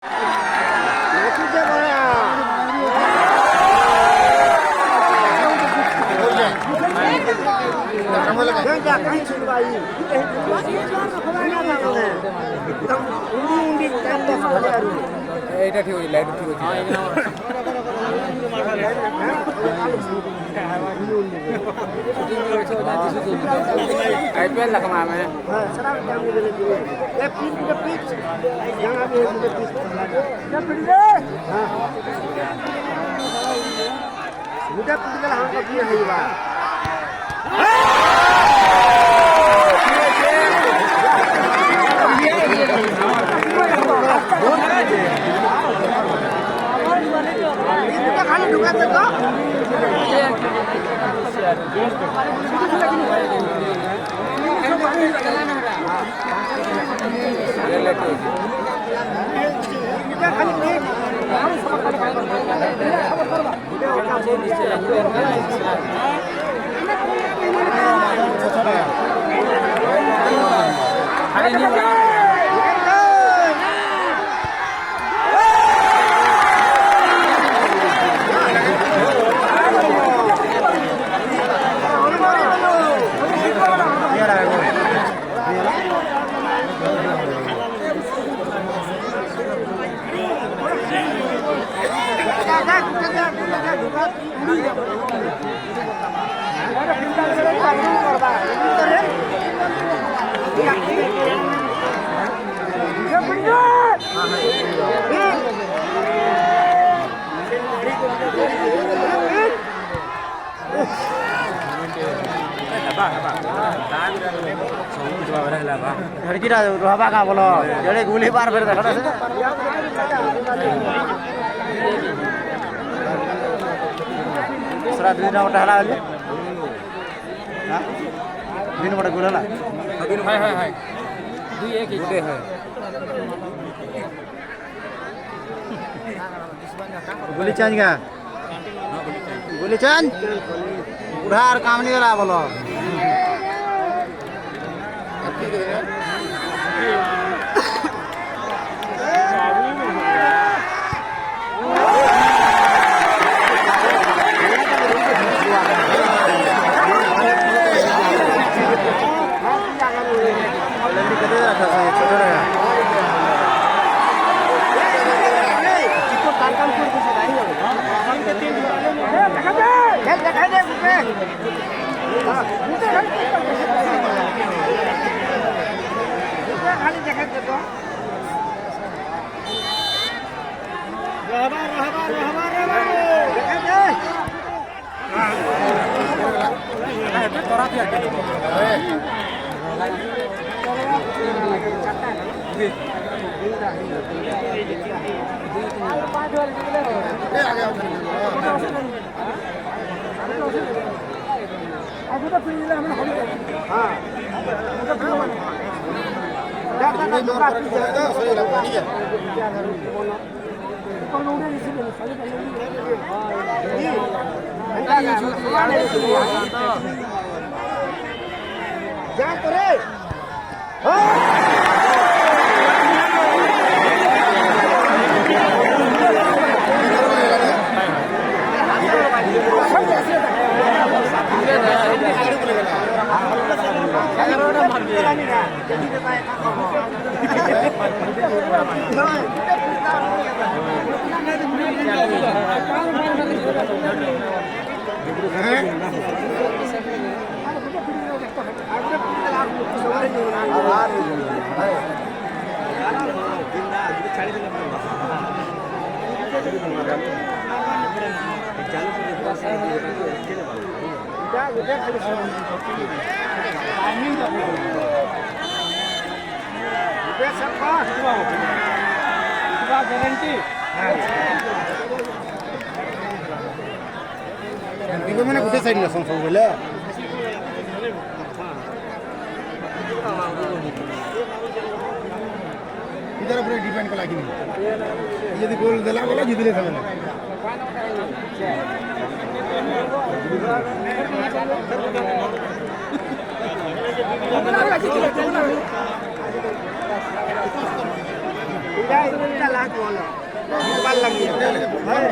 এটা ঠিক হইছে, লাইট ঠিক হইছে। आईपीएल लगा मैं हां सरा टाइम दे दे ये पिच यहां भी है पिच ये पिच दे हां मुझे पिच का हम का भी है बा खाली ढुका तो धड़कीरा रहबा का बोलो जड़े गुली बार फिर देखड़ा से दूसरा दिन मोटा हला ले हां दिन मोटा गुला हाय हाय हाय 2-1 ही है गुली चेंज का गुली चेंज उधार काम नहीं करा बोलो क्या करे गारंटी मैंने कुछ साइड सब बोले इधर पूरे डिपेंड को लगी यदि गोल देला बोला जितले सब যাই এটা লাখ বলো ভাল লাগিয়ে হ্যাঁ